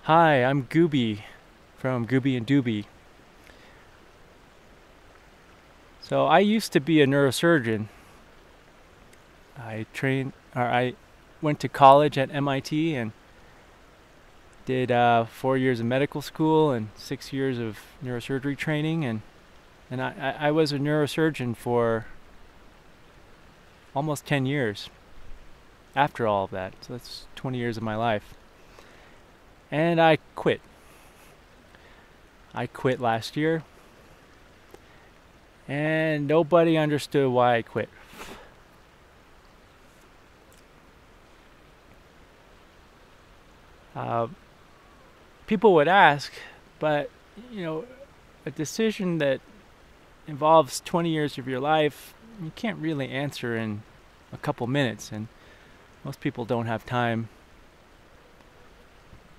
Hi, I'm Gooby from Gooby and Dooby. So I used to be a neurosurgeon. I went to college at MIT and did 4 years of medical school and 6 years of neurosurgery training, and I was a neurosurgeon for almost 10 years after all of that. So that's 20 years of my life. And I quit. I quit last year, and nobody understood why I quit. Uh, People would ask, but you know, a decision that involves 20 years of your life, you can't really answer in a couple minutes, and most people don't have time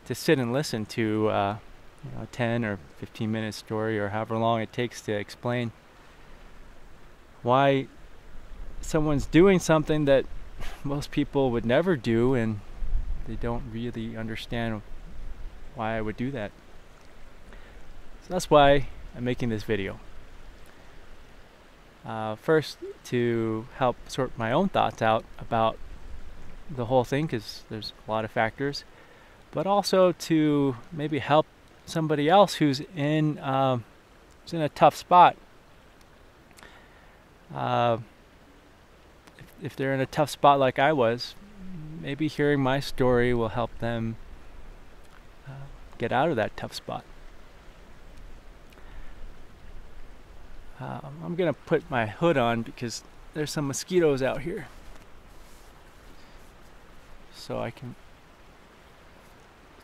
to sit and listen to a 10 or 15-minute story or however long it takes to explain why someone's doing something that most people would never do, and they don't really understand why I would do that. So that's why I'm making this video. First, to help sort my own thoughts out about the whole thing, because there's a lot of factors, but also to maybe help somebody else who's in a tough spot. If they're in a tough spot like I was, maybe hearing my story will help them get out of that tough spot. I'm gonna put my hood on because there's some mosquitoes out here, so I can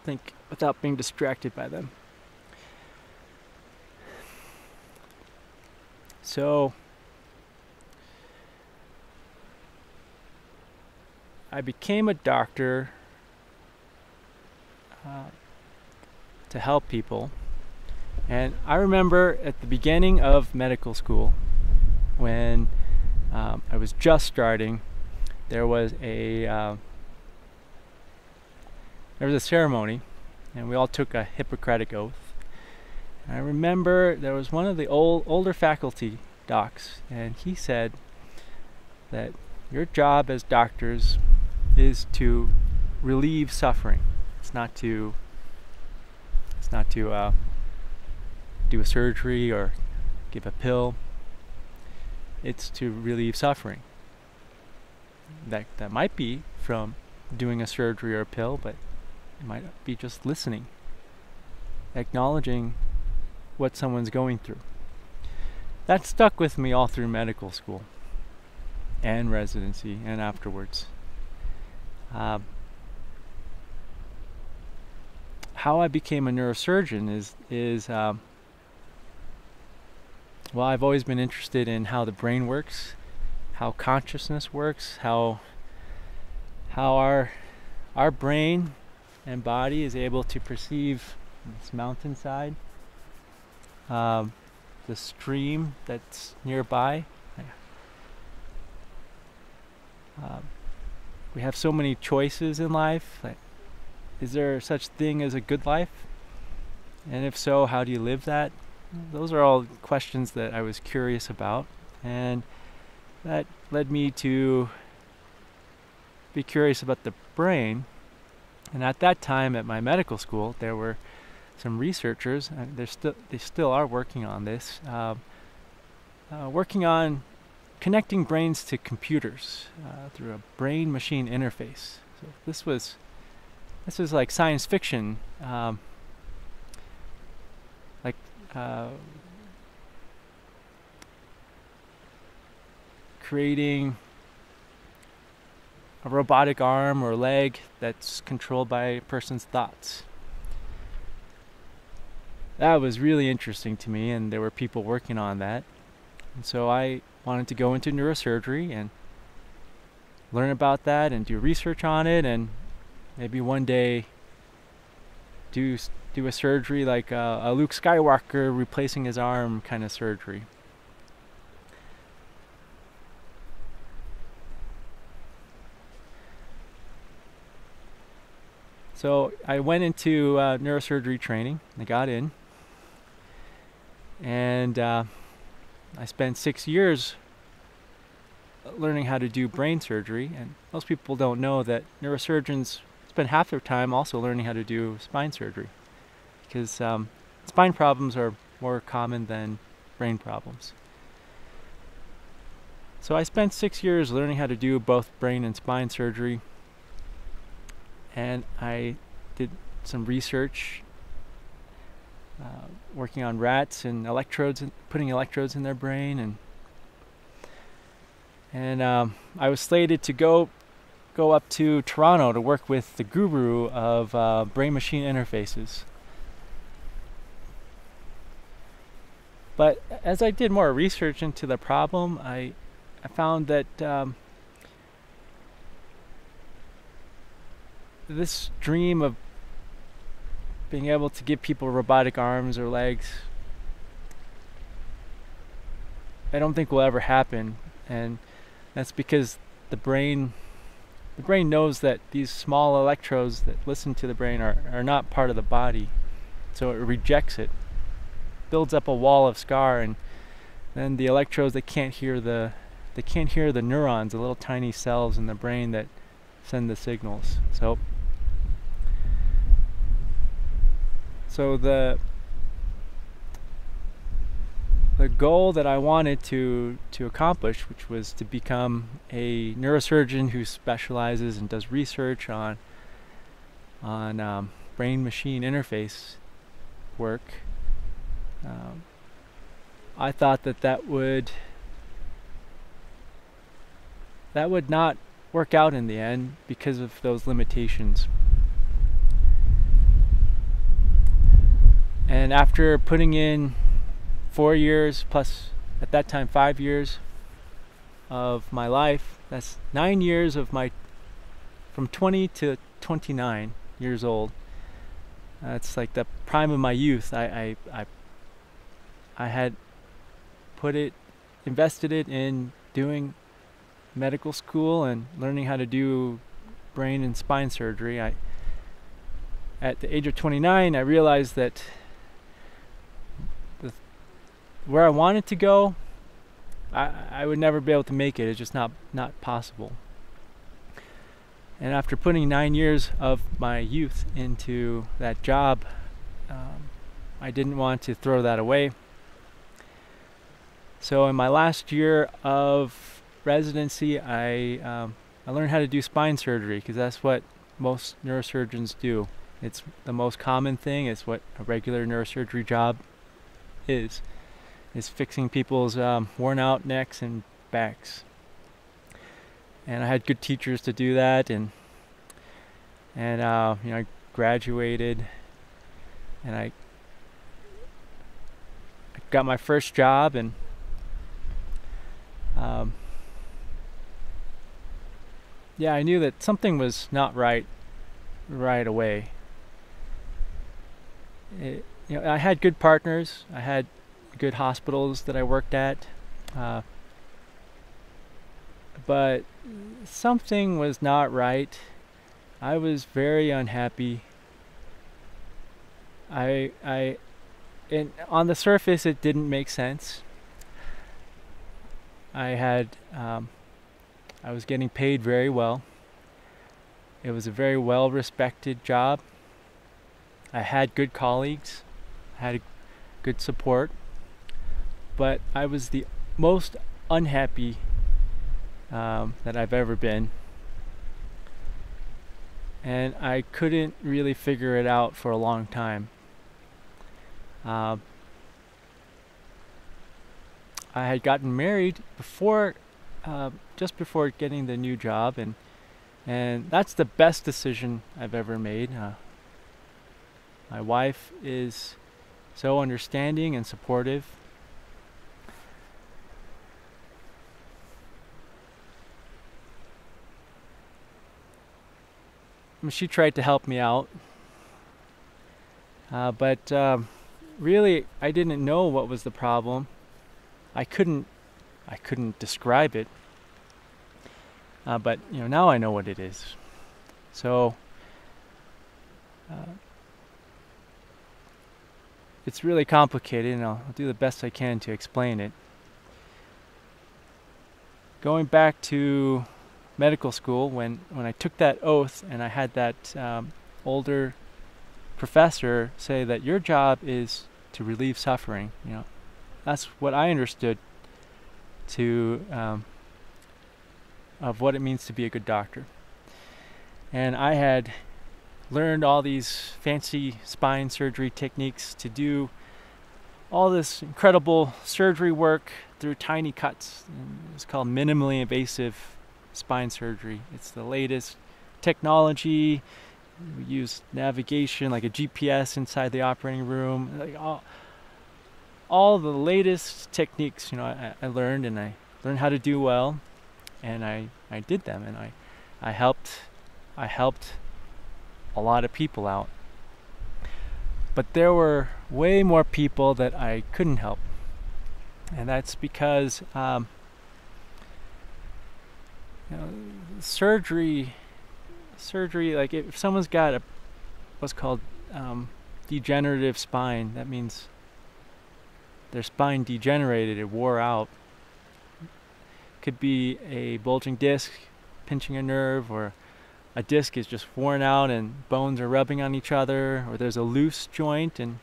think without being distracted by them. So I became a doctor to help people. And I remember at the beginning of medical school, when I was just starting, there was a ceremony, and we all took a Hippocratic oath. And I remember there was one of the older faculty docs, and he said that your job as doctors is to relieve suffering. It's not to do a surgery or give a pill. It's to relieve suffering. That might be from doing a surgery or a pill, but it might be just listening, acknowledging what someone's going through. That stuck with me all through medical school and residency and afterwards. How I became a neurosurgeon is well, I've always been interested in how the brain works, how consciousness works, how our brain and body is able to perceive this mountainside, the stream that's nearby. We have so many choices in life. Is there such thing as a good life? And if so, how do you live that? Those are all questions that I was curious about, and that led me to be curious about the brain. And at that time at my medical school, there were some researchers, and they still are working on this, working on connecting brains to computers through a brain-machine interface. So this was like science fiction, creating a robotic arm or leg that's controlled by a person's thoughts. That was really interesting to me, and there were people working on that. And so I wanted to go into neurosurgery and learn about that and do research on it, and maybe one day do a surgery like a Luke Skywalker replacing his arm kind of surgery. So I went into neurosurgery training. I got in, and I spent 6 years learning how to do brain surgery. And most people don't know that neurosurgeons spend half their time also learning how to do spine surgery, because spine problems are more common than brain problems. So I spent 6 years learning how to do both brain and spine surgery, and I did some research working on rats and electrodes, and putting electrodes in their brain, and I was slated to go up to Toronto to work with the guru of brain-machine interfaces. But as I did more research into the problem, I found that this dream of being able to give people robotic arms or legs, I don't think will ever happen. And that's because the brain knows that these small electrodes that listen to the brain are not part of the body, so it rejects it, builds up a wall of scar, and then the electrodes, they can't hear the neurons, the little tiny cells in the brain that send the signals. So the goal that I wanted to accomplish, which was to become a neurosurgeon who specializes and does research on brain-machine interface work, I thought that would not work out in the end because of those limitations. And after putting in 4 years plus, at that time, 5 years of my life, that's 9 years of from 20 to 29 years old. That's like the prime of my youth. I had invested it in doing medical school and learning how to do brain and spine surgery. At the age of 29, I realized that where I wanted to go, I would never be able to make it. It's just not possible. And after putting 9 years of my youth into that job, I didn't want to throw that away. So in my last year of residency, I learned how to do spine surgery, because that's what most neurosurgeons do. It's the most common thing. It's what a regular neurosurgery job is fixing people's worn out necks and backs. And I had good teachers to do that, and I graduated, and I got my first job, and I knew that something was not right away. I had good partners. I had good hospitals that I worked at, but something was not right. I was very unhappy. And on the surface, it didn't make sense. I was getting paid very well. It was a very well-respected job. I had good colleagues. I had good support. But I was the most unhappy that I've ever been. And I couldn't really figure it out for a long time. I had gotten married just before getting the new job, and that's the best decision I've ever made. My wife is so understanding and supportive. She tried to help me out, but really I didn't know what was the problem. I couldn't describe it, but now I know what it is. So Uh, it's really complicated, and I'll do the best I can to explain it. Going back to medical school, when I took that oath and I had that older professor say that your job is to relieve suffering, that's what I understood of what it means to be a good doctor. And I had learned all these fancy spine surgery techniques to do all this incredible surgery work through tiny cuts. It's called minimally invasive spine surgery. It's the latest technology. We use navigation like a GPS inside the operating room. Like all the latest techniques, I learned, and I learned how to do well, and I did them, and I helped a lot of people out. But there were way more people that I couldn't help. And that's because surgery, like if someone's got what's called degenerative spine, that means their spine degenerated, it wore out. Could be a bulging disc pinching a nerve, or a disc is just worn out and bones are rubbing on each other, or there's a loose joint and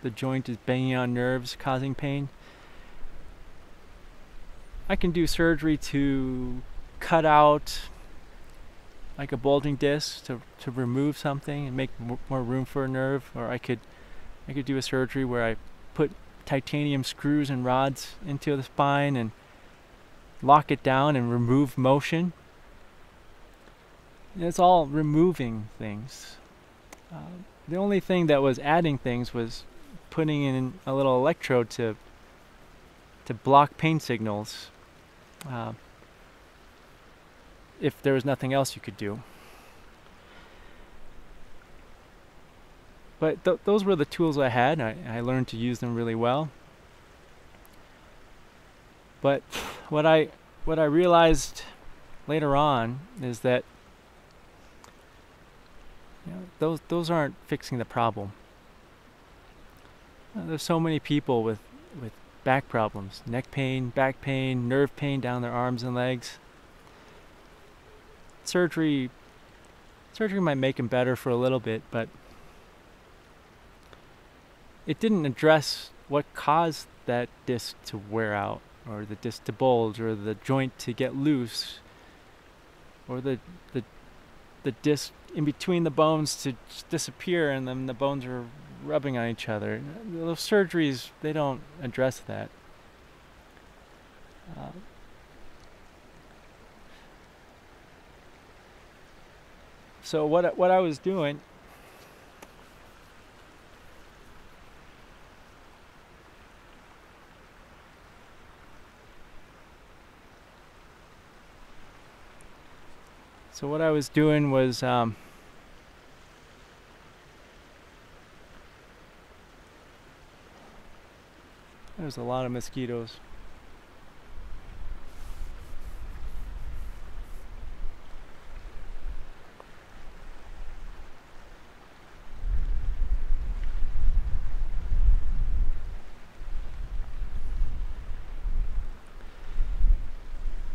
the joint is banging on nerves causing pain. I can do surgery to cut out like a bulging disc to remove something and make more room for a nerve, or I could do a surgery where I put titanium screws and rods into the spine and lock it down and remove motion. It's all removing things. The only thing that was adding things was putting in a little electrode to block pain signals if there was nothing else you could do. But those were the tools I had. I learned to use them really well. But what I realized later on is that those aren't fixing the problem. There's so many people with back problems, neck pain, back pain, nerve pain down their arms and legs. Surgery might make them better for a little bit, but it didn't address what caused that disc to wear out, or the disc to bulge, or the joint to get loose, or the disc in between the bones to disappear, and then the bones are rubbing on each other. Those surgeries, they don't address that. So what I was doing, was there's a lot of mosquitoes.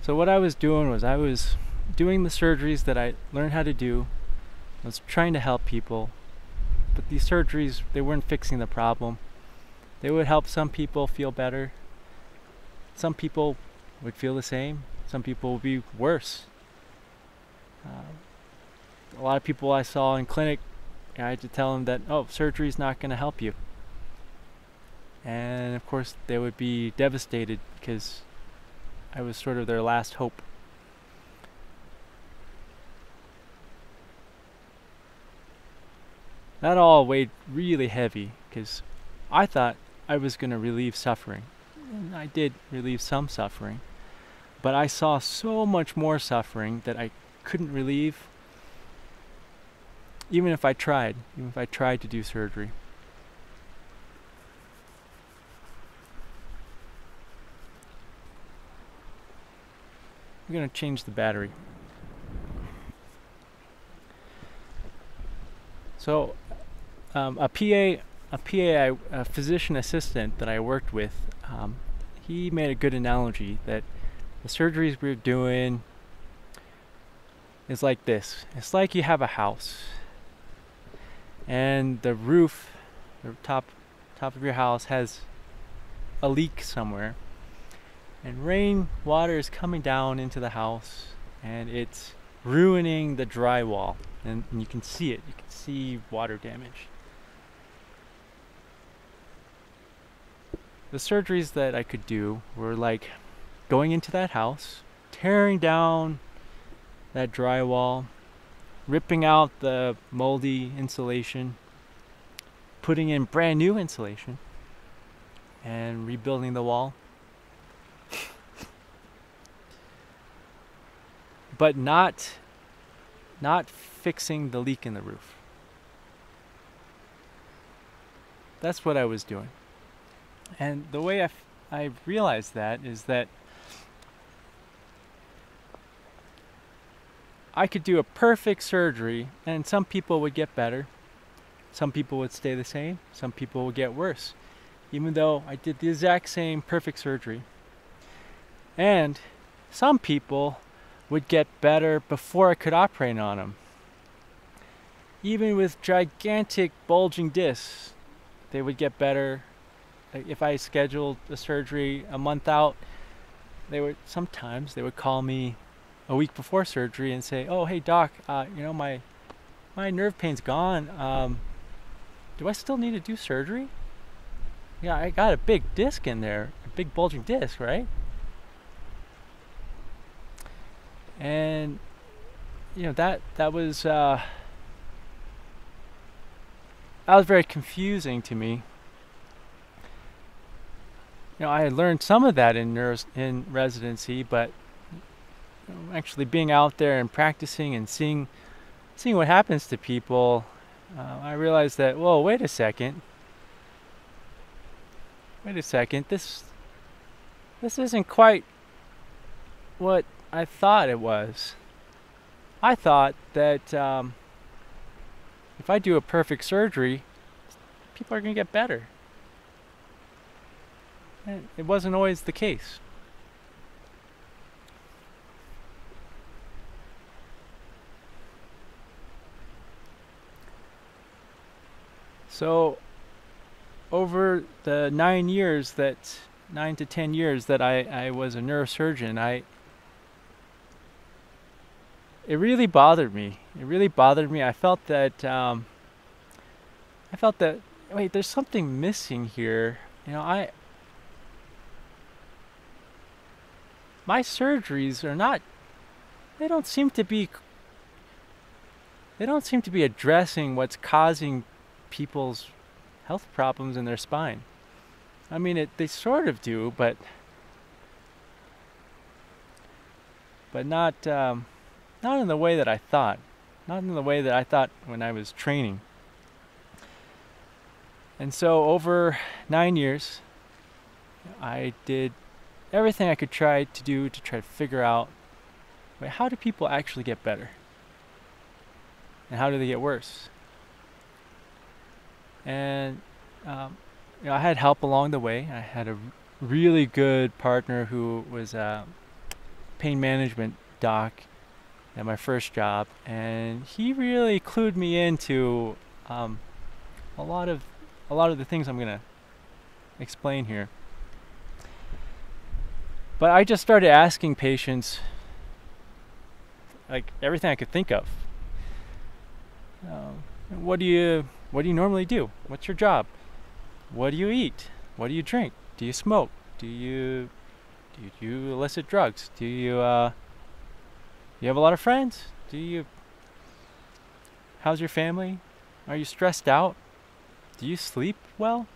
So what I was doing was I was doing the surgeries that I learned how to do. I was trying to help people, but these surgeries, they weren't fixing the problem. They would help some people feel better. Some people would feel the same. Some people would be worse. A lot of people I saw in clinic, I had to tell them that, surgery is not going to help you. And of course, they would be devastated because I was sort of their last hope. That all weighed really heavy because I thought I was going to relieve suffering. And I did relieve some suffering, but I saw so much more suffering that I couldn't relieve, even if I tried to do surgery. I'm going to change the battery. So a PA, a physician assistant that I worked with, he made a good analogy that the surgeries we're doing is like this. It's like you have a house, and the roof, the top of your house has a leak somewhere, and rain water is coming down into the house, and it's ruining the drywall, and you can see it. You can see water damage. The surgeries that I could do were like going into that house, tearing down that drywall, ripping out the moldy insulation, putting in brand new insulation, and rebuilding the wall. But not fixing the leak in the roof. That's what I was doing. And the way I realized that is that I could do a perfect surgery, and some people would get better, some people would stay the same, some people would get worse, even though I did the exact same perfect surgery. And some people would get better before I could operate on them. Even with gigantic bulging discs, they would get better. If I scheduled the surgery a month out, sometimes they would call me a week before surgery and say, "Oh, hey doc, my nerve pain's gone. Do I still need to do surgery? Yeah, I got a big disc in there, a big bulging disc, right?" And that was very confusing to me. I had learned some of that in residency, but actually being out there and practicing and seeing what happens to people, I realized that, whoa, wait a second, this isn't quite what I thought it was. I thought that if I do a perfect surgery, people are going to get better. And it wasn't always the case. So over the 9 to 10 years that I was a neurosurgeon, it really bothered me. I felt that wait, there's something missing here. My surgeries they don't seem to be addressing what's causing people's health problems in their spine. I mean, they sort of do, but not in the way that I thought. Not in the way that I thought when I was training. And so over 9 years, I did everything I could try to figure out, how do people actually get better? And how do they get worse? And I had help along the way. I had a really good partner who was a pain management doc at my first job, and he really clued me into a lot of the things I'm gonna explain here. But I just started asking patients like everything I could think of. What do you normally do? What's your job? What do you eat? What do you drink? Do you smoke? Do you illicit drugs? Do you have a lot of friends? How's your family? Are you stressed out? Do you sleep well?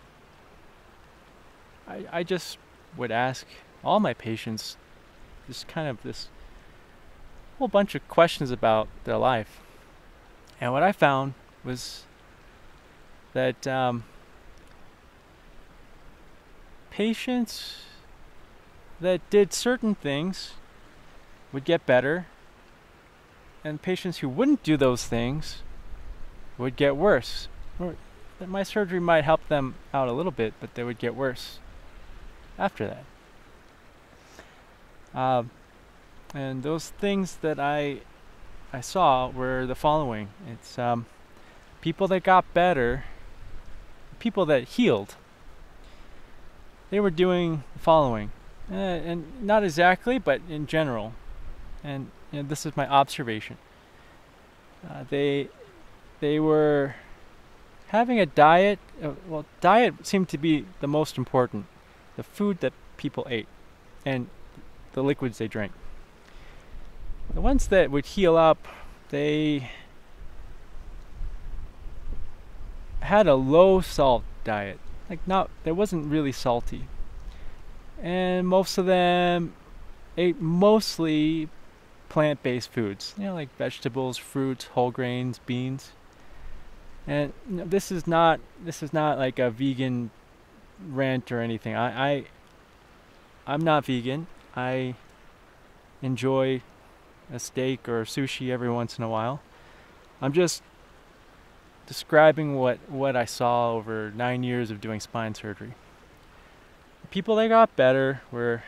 I just would ask all my patients this whole bunch of questions about their life. And what I found was that patients that did certain things would get better, and patients who wouldn't do those things would get worse. Or that my surgery might help them out a little bit, but they would get worse after that. And those things that I saw were the following. It's people that got better, people that healed. They were doing the following, and not exactly, but in general. And this is my observation. They were having a diet. Well, diet seemed to be the most important. The food that people ate, and the liquids they drank. The ones that would heal up, they had a low salt diet. It wasn't really salty. And most of them ate mostly plant-based foods, like vegetables, fruits, whole grains, beans. And this is not like a vegan rant or anything. I'm not vegan. I enjoy a steak or sushi every once in a while. I'm just describing what I saw over 9 years of doing spine surgery. The people that got better were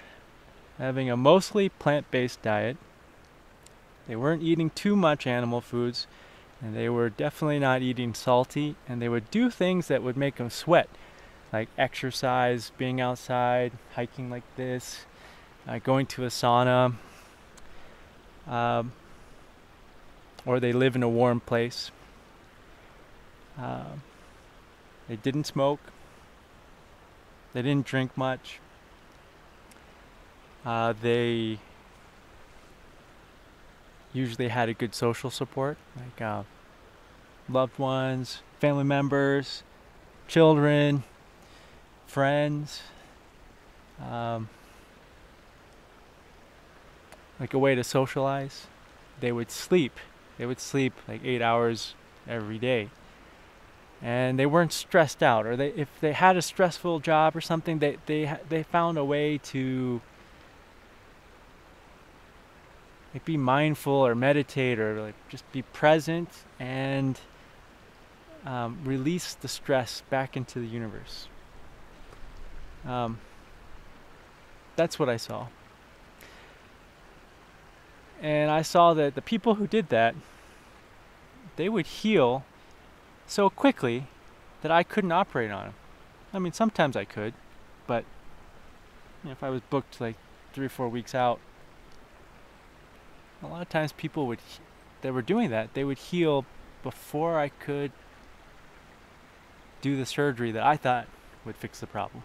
having a mostly plant-based diet. They weren't eating too much animal foods, and they were definitely not eating salty, and they would do things that would make them sweat, like exercise, being outside, hiking like this, going to a sauna, or they live in a warm place. They didn't smoke. They didn't drink much. They usually had a good social support, like loved ones, family members, children, friends, like a way to socialize. They would sleep like 8 hours every day. And they weren't stressed out, or if they had a stressful job or something, they found a way to be mindful or meditate or just be present and release the stress back into the universe. That's what I saw. And I saw that the people who did that, they would heal so quickly that I couldn't operate on them. I mean, sometimes I could, but if I was booked like 3 or 4 weeks out, a lot of times people that were doing that, they would heal before I could do the surgery that I thought would fix the problem.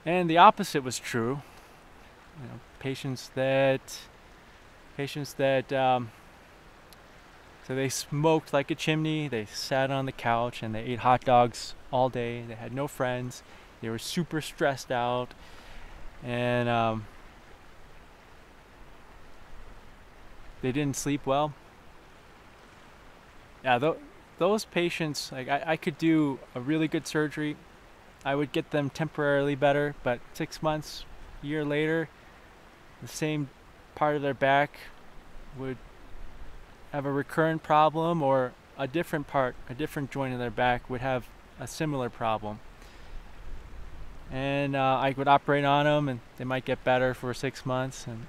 And the opposite was true. Patients that so they smoked like a chimney, they sat on the couch and they ate hot dogs all day, they had no friends, they were super stressed out, and they didn't sleep well. Yeah, those patients, I could do a really good surgery. I would get them temporarily better, but 6 months, a year later, the same part of their back would have a recurrent problem, or a different joint in their back would have a similar problem. And I would operate on them, and they might get better for 6 months, and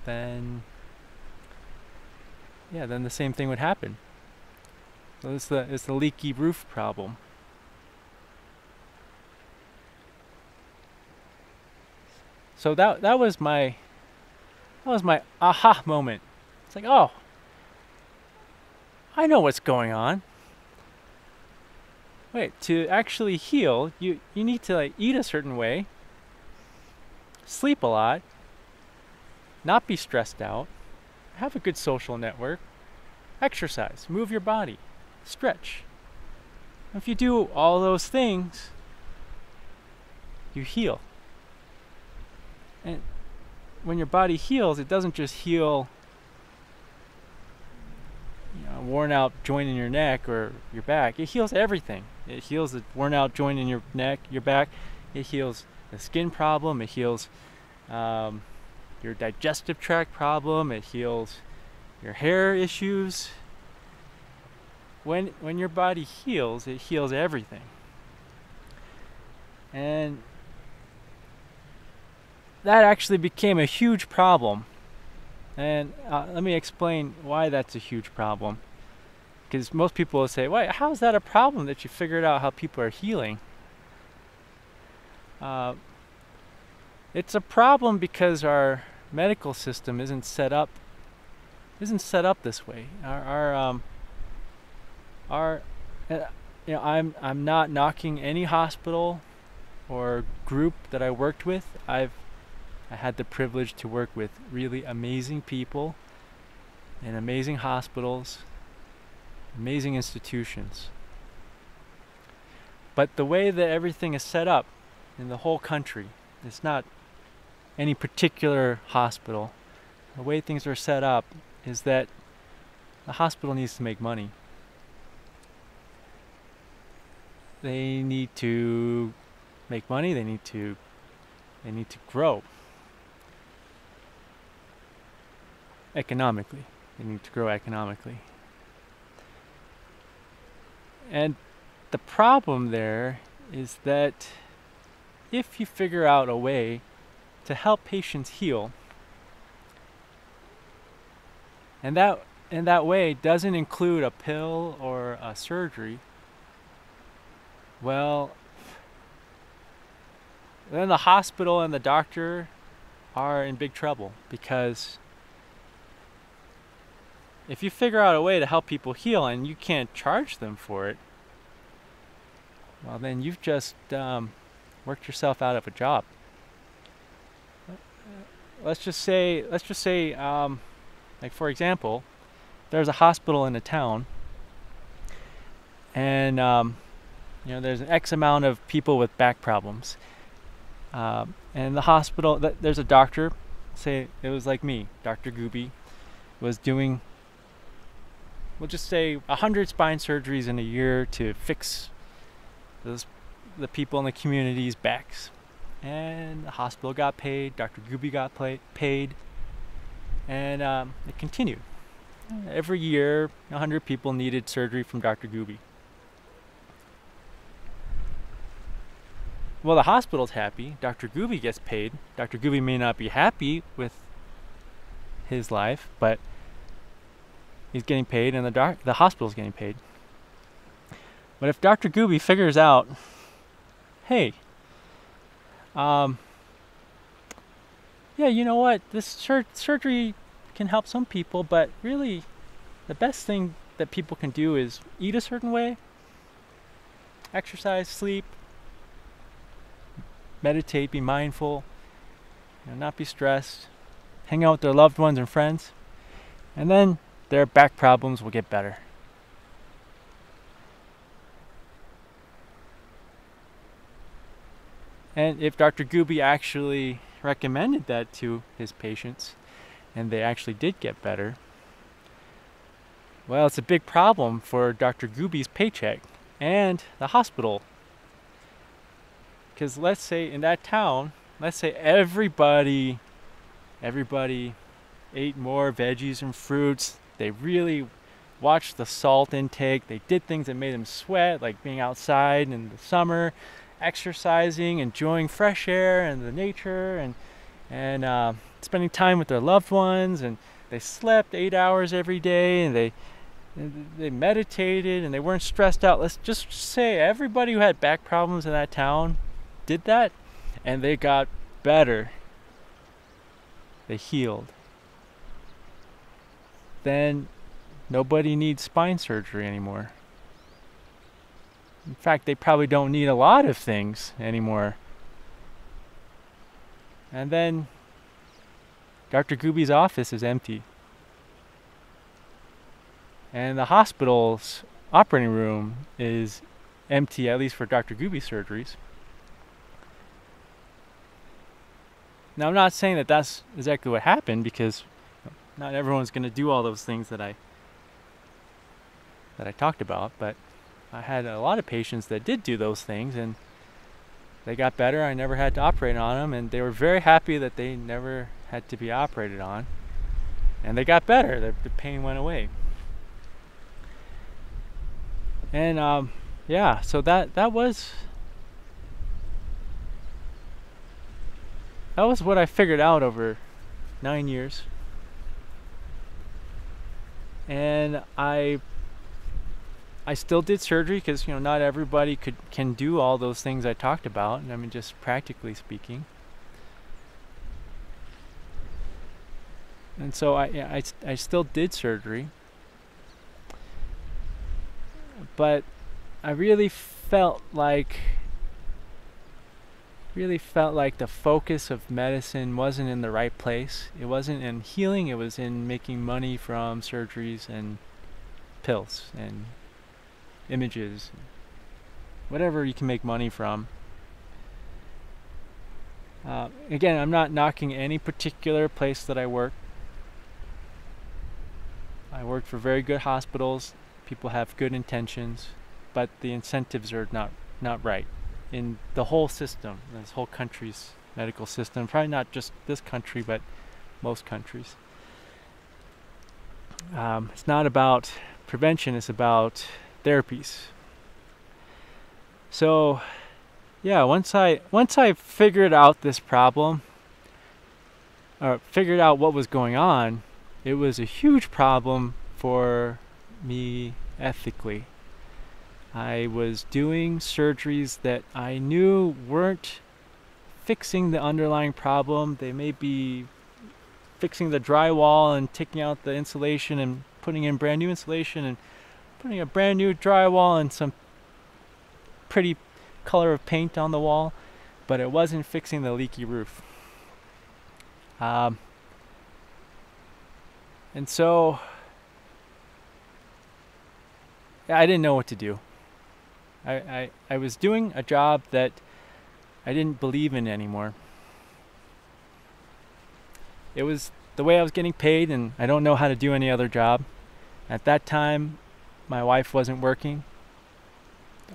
then the same thing would happen. So it's the leaky roof problem. So that was my aha moment. It's like, oh, I know what's going on. Wait, to actually heal, you need to eat a certain way, sleep a lot, not be stressed out, have a good social network, exercise, move your body, stretch. If you do all those things, you heal. And when your body heals, it doesn't just heal a worn out joint in your neck or your back. It heals everything. It heals the worn out joint in your neck, your back. It heals the skin problem. It heals your digestive tract problem. It heals your hair issues. when your body heals, it heals everything. And that actually became a huge problem. And let me explain why that's a huge problem. Because most people will say, "Wait, how is that a problem that you figured out how people are healing?" It's a problem because our medical system isn't set up this way. I'm not knocking any hospital or group that I worked with. I had the privilege to work with really amazing people in amazing hospitals, amazing institutions. But the way that everything is set up in the whole country, it's not any particular hospital. The way things are set up is that the hospital needs to make money. They need to make money, they need to grow economically. They need to grow economically. And the problem there is that if you figure out a way to help patients heal, and that way doesn't include a pill or a surgery, well, then the hospital and the doctor are in big trouble, because if you figure out a way to help people heal and you can't charge them for it, well, then you've just worked yourself out of a job. Let's just say, like for example, there's a hospital in a town, and there's an X amount of people with back problems, and the hospital, there's a doctor, say it was like me, Dr. Gooby, was doing, we'll just say 100 spine surgeries in a year to fix the people in the community's backs. And the hospital got paid, Dr. Gooby got paid, and it continued. Every year, 100 people needed surgery from Dr. Gooby. Well, the hospital's happy, Dr. Gooby gets paid. Dr. Gooby may not be happy with his life, but he's getting paid, and the hospital's getting paid. But if Dr. Gooby figures out, hey, yeah, you know what, this surgery can help some people, but really the best thing that people can do is eat a certain way, exercise, sleep, meditate, be mindful, not be stressed, hang out with their loved ones and friends, and then their back problems will get better. And if Dr. Gooby actually recommended that to his patients, and they actually did get better, well, it's a big problem for Dr. Gooby's paycheck and the hospital. Because let's say in that town, let's say everybody ate more veggies and fruits. They really watched the salt intake. They did things that made them sweat, like being outside in the summer, exercising, enjoying fresh air and the nature, and spending time with their loved ones. And they slept 8 hours every day, and they meditated, and they weren't stressed out. Let's just say everybody who had back problems in that town did that, and they got better. They healed. Then nobody needs spine surgery anymore. In fact, they probably don't need a lot of things anymore. And then Dr. Gooby's office is empty. And the hospital's operating room is empty, at least for Dr. Gooby surgeries. Now, I'm not saying that that's exactly what happened, because not everyone's going to do all those things that I talked about, but I had a lot of patients that did do those things, and they got better. I never had to operate on them, and they were very happy that they never had to be operated on, and they got better. The pain went away. And yeah, so that was what I figured out over 9 years. And I still did surgery because not everybody can do all those things I talked about. I mean, just practically speaking. And so I still did surgery, but I really felt like the focus of medicine wasn't in the right place. It wasn't in healing, it was in making money from surgeries and pills and images, whatever you can make money from. Again, I'm not knocking any particular place that I work. I work for very good hospitals. People have good intentions, but the incentives are not right in the whole system, this whole country's medical system. Probably not just this country, but most countries. It's not about prevention, it's about therapies. So yeah, once I figured out this problem, or figured out what was going on, it was a huge problem for me ethically. I was doing surgeries that I knew weren't fixing the underlying problem. They may be fixing the drywall and taking out the insulation and putting in brand new insulation and putting a brand new drywall and some pretty color of paint on the wall, but it wasn't fixing the leaky roof. And so I didn't know what to do. I was doing a job that I didn't believe in anymore. It was the way I was getting paid, and I don't know how to do any other job. At that time, my wife wasn't working.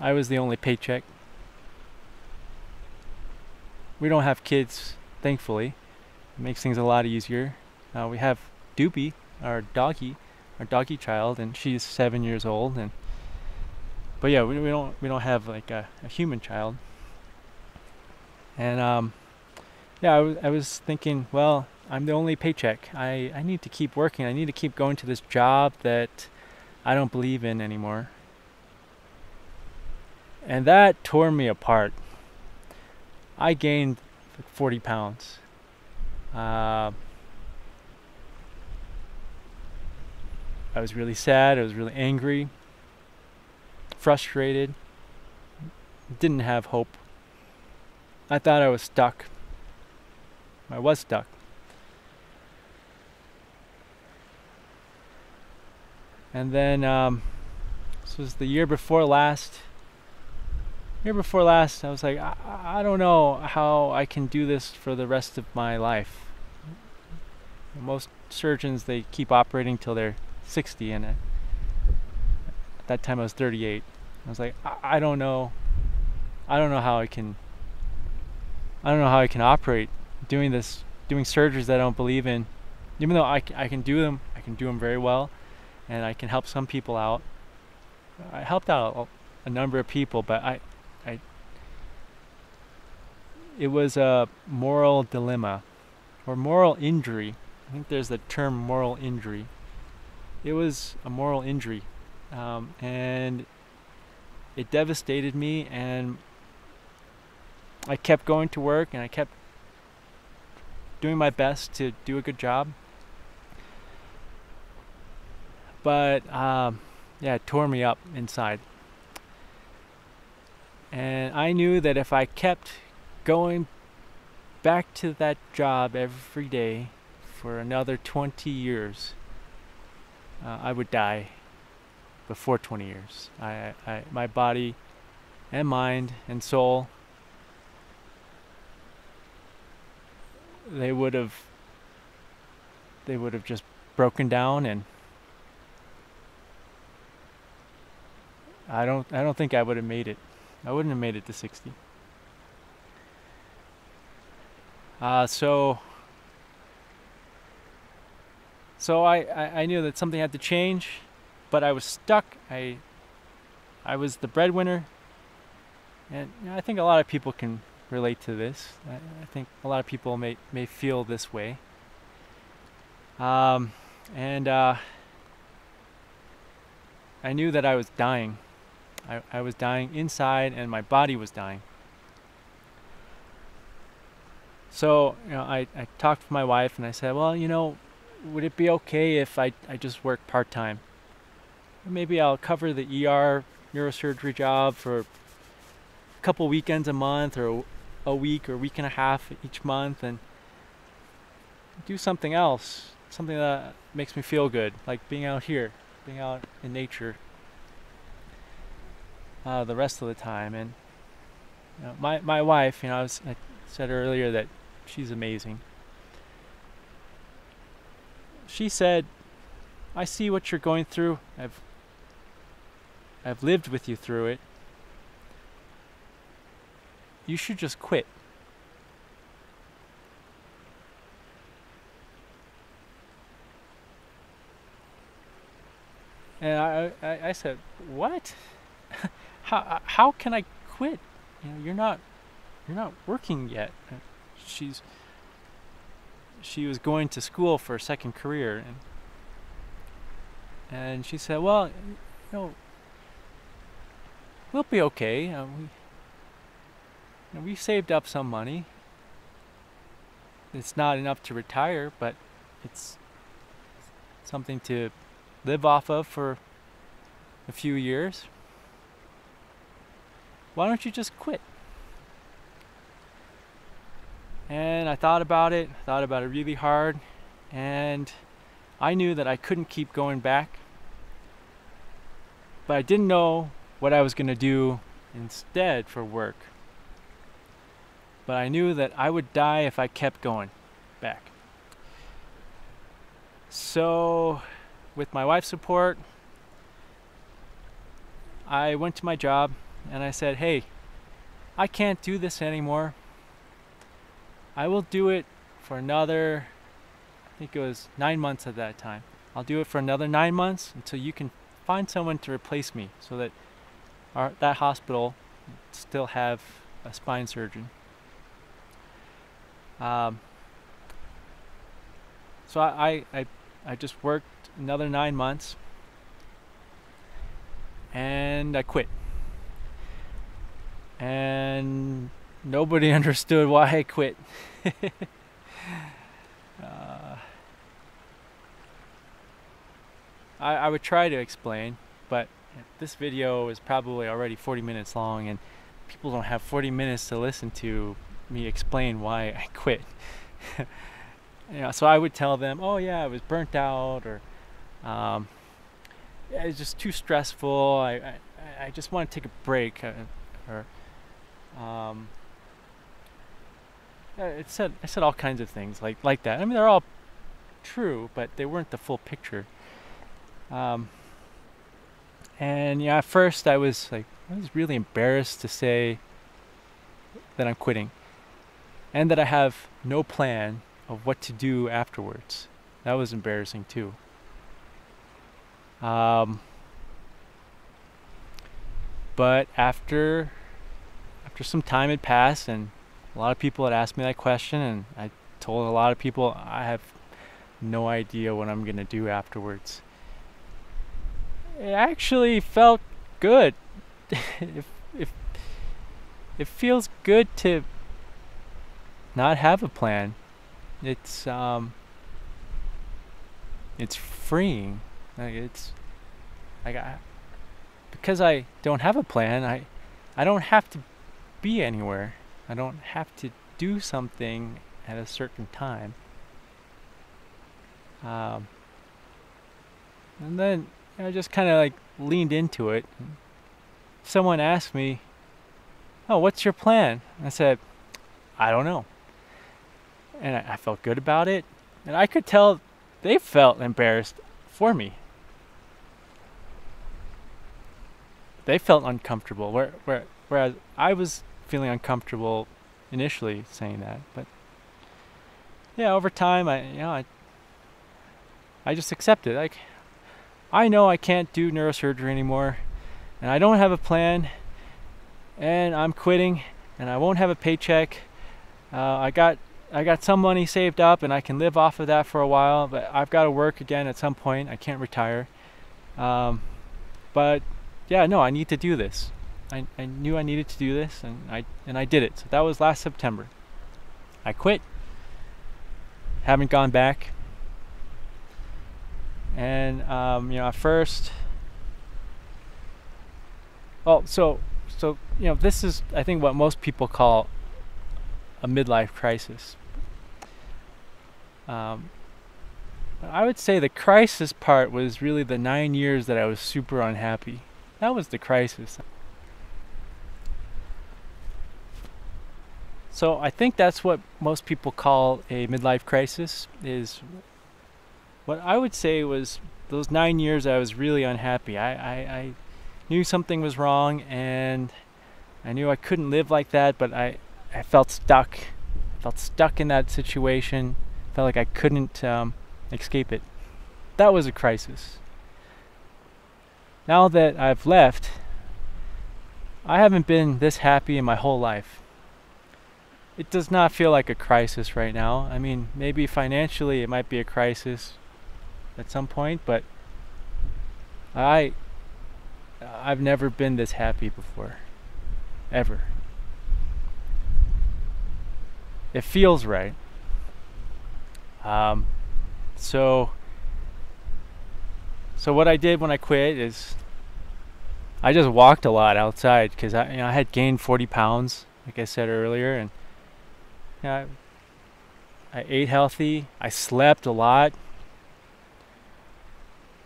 I was the only paycheck. We don't have kids, thankfully. It makes things a lot easier. We have Doopy, our doggy child, and she's 7 years old. But yeah, we don't have like a human child. And yeah, I was thinking, well, I'm the only paycheck. I need to keep working. I need to keep going to this job that I don't believe in anymore. And that tore me apart. I gained 40 pounds. I was really sad. I was really angry, frustrated, didn't have hope. I thought I was stuck. I was stuck. And then this was the year before last. I was like, I don't know how I can do this for the rest of my life. Most surgeons, they keep operating till they're 60, and at that time I was 38. I was like, I don't know how I can operate doing surgeries that I don't believe in. Even though I can do them very well, and I can help some people out. I helped out a number of people, but it was a moral dilemma, or moral injury. I think there's the term moral injury. It was a moral injury, and it devastated me, and I kept going to work, and I kept doing my best to do a good job. But yeah, it tore me up inside. And I knew that if I kept going back to that job every day for another 20 years, I would die before 20 years. My body and mind and soul, they would have just broken down, and I don't think I would have made it. I wouldn't have made it to 60. So I knew that something had to change, but I was stuck. I I was the breadwinner, and I think a lot of people can relate to this. I think a lot of people may feel this way. And I knew that I was dying. I was dying inside, and my body was dying. So, I talked to my wife, and I said, well, would it be okay if I just work part-time? Maybe I'll cover the ER neurosurgery job for a couple weekends a month, or a week or week and a half each month, and do something else, something that makes me feel good, like being out here, being out in nature the rest of the time. And my wife, I said earlier that she's amazing. She said, I see what you're going through. I've lived with you through it. You should just quit. And I said, what? How can I quit? You're not working yet. She was going to school for a second career, and she said, well, we'll be okay. We saved up some money. It's not enough to retire, but it's something to live off of for a few years. Why don't you just quit? And I thought about it really hard, and I knew that I couldn't keep going back, but I didn't know what I was going to do instead for work. But I knew that I would die if I kept going back. So, with my wife's support, I went to my job and I said, hey, I can't do this anymore. I will do it for another, I think it was 9 months at that time. I'll do it for another 9 months until you can find someone to replace me, so that that hospital still have a spine surgeon. So I just worked another 9 months, and I quit. And nobody understood why I quit. I would try to explain, but this video is probably already 40 minutes long, and people don't have 40 minutes to listen to me explain why I quit. So I would tell them, oh yeah, I was burnt out, or it's just too stressful. I just want to take a break, or I said all kinds of things like that. I mean, they're all true, but they weren't the full picture. And at first I was really embarrassed to say that I'm quitting, and that I have no plan of what to do afterwards. That was embarrassing too. But after some time had passed, and a lot of people had asked me that question, and I told a lot of people I have no idea what I'm gonna do afterwards. It actually felt good. It feels good to not have a plan. It's freeing. Because I don't have a plan, I don't have to be anywhere. I don't have to do something at a certain time. And then I just kind of leaned into it. Someone asked me, oh, what's your plan? I said, I don't know. And I felt good about it. And I could tell they felt embarrassed for me. They felt uncomfortable, whereas I was feeling uncomfortable initially saying that. But yeah, over time, I just accepted. I know I can't do neurosurgery anymore. and I don't have a plan, and I'm quitting, and I won't have a paycheck. I got some money saved up, and I can live off of that for a while, but I've got to work again at some point. I can't retire. But yeah, no, I need to do this. I knew I needed to do this, and I did it. So that was last September. I quit. Haven't gone back. And at first, so this is, I think, what most people call a midlife crisis. I would say the crisis part was really the 9 years that I was super unhappy. That was the crisis. So I think that's what most people call a midlife crisis, is what I would say was those 9 years I was really unhappy. I knew something was wrong, and I knew I couldn't live like that, but I felt stuck. I felt stuck in that situation. Felt like I couldn't escape it. That was a crisis. Now that I've left, I haven't been this happy in my whole life. It does not feel like a crisis right now. I mean, maybe financially it might be a crisis at some point, but I've never been this happy before. Ever. It feels right. So what I did when I quit is I just walked a lot outside, because I had gained 40 pounds, like I said earlier, and I ate healthy. I slept a lot,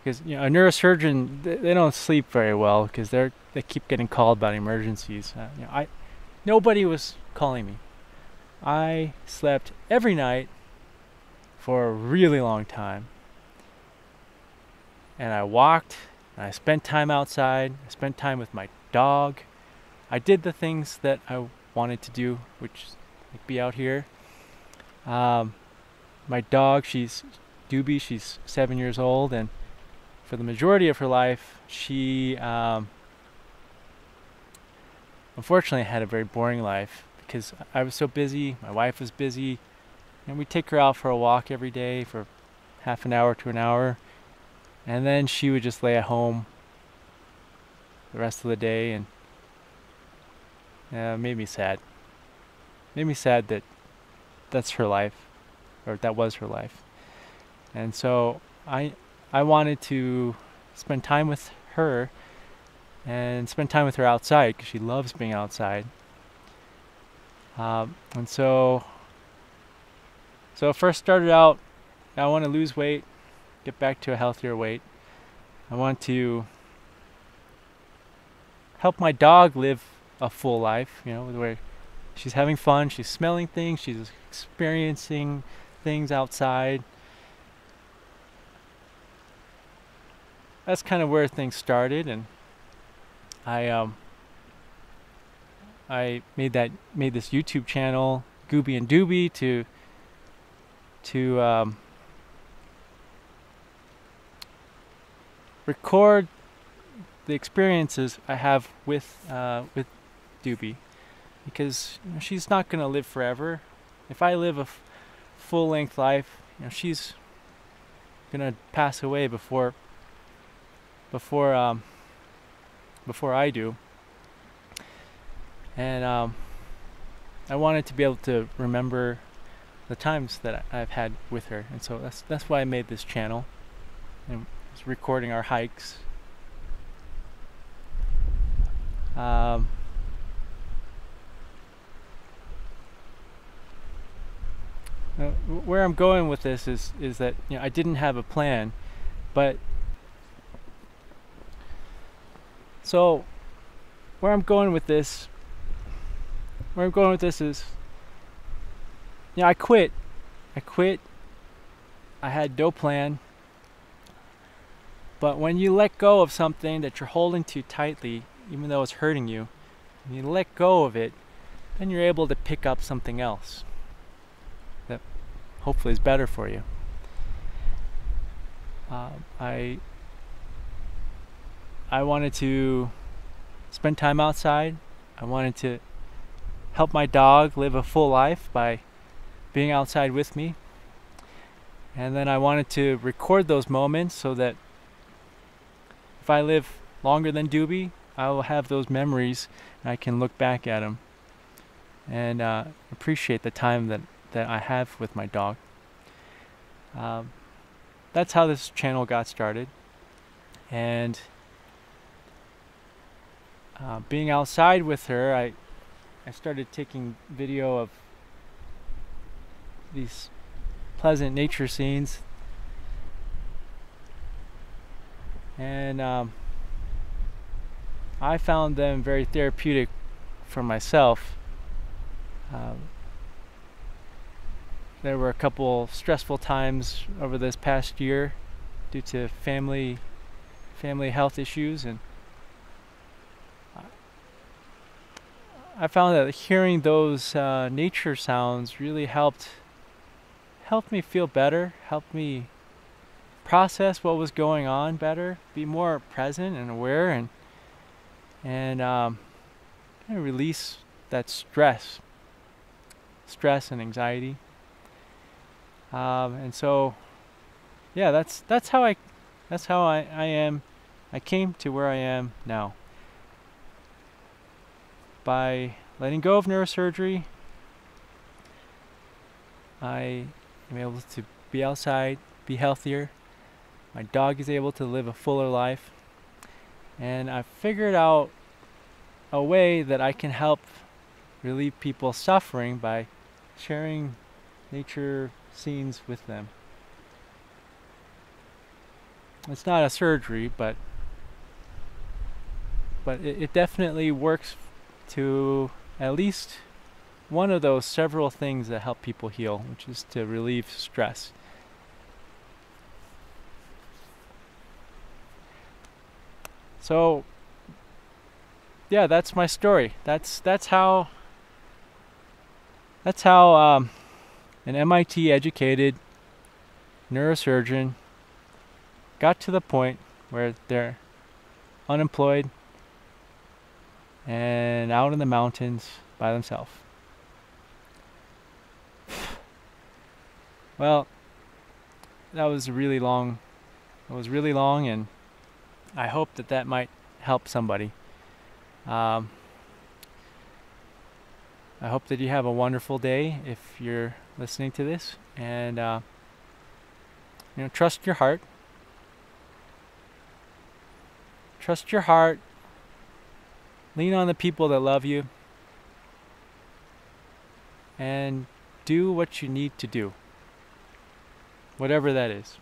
because a neurosurgeon, they don't sleep very well, because they keep getting called about emergencies. Nobody was calling me. I slept every night for a really long time, and I walked, and I spent time outside. I spent time with my dog. I did the things that I wanted to do, which like be out here. My dog, she's Doobie, she's 7 years old, and for the majority of her life, she unfortunately had a very boring life, because I was so busy, my wife was busy, and we'd take her out for a walk every day for half an hour to an hour, and then she would just lay at home the rest of the day, and it made me sad. Made me sad that that's her life, or that was her life. And so I wanted to spend time with her, and spend time with her outside, because she loves being outside. And so it first started out, I want to lose weight, get back to a healthier weight. I want to help my dog live a full life, where she's having fun, she's smelling things, she's experiencing things outside. That's kind of where things started, and I made this YouTube channel, Gooby and Doobie, to record the experiences I have with Doobie, because she's not gonna live forever. If I live a full-length life, she's gonna pass away before I do. And I wanted to be able to remember the times that I've had with her, and so that's why I made this channel, and was recording our hikes. Where I'm going with this is that I didn't have a plan, but so where I'm going with this is, I quit. I had no plan. But when you let go of something that you're holding too tightly, even though it's hurting you, and you let go of it, then you're able to pick up something else that hopefully is better for you. I wanted to spend time outside. I wanted to help my dog live a full life by being outside with me. And then I wanted to record those moments so that if I live longer than Doobie, I will have those memories and I can look back at them and appreciate the time that I have with my dog. That's how this channel got started. And being outside with her, I started taking video of these pleasant nature scenes, and I found them very therapeutic for myself. There were a couple stressful times over this past year due to family health issues, and I found that hearing those nature sounds really helped me feel better, helped me process what was going on better, be more present and aware, and kind of release that stress and anxiety. And so, yeah, that's how I am. I came to where I am now by letting go of neurosurgery. I am able to be outside, be healthier. My dog is able to live a fuller life. And I've figured out a way that I can help relieve people's suffering by sharing nature scenes with them. It's not a surgery, but it definitely works to at least one of those several things that help people heal, which is to relieve stress. So, yeah, that's my story. That's how an MIT educated neurosurgeon got to the point where they're unemployed and out in the mountains by themselves. Well, that was really long. It was really long, and I hope that might help somebody. I hope that you have a wonderful day if you're listening to this, and trust your heart. Trust your heart. Lean on the people that love you, and do what you need to do, whatever that is.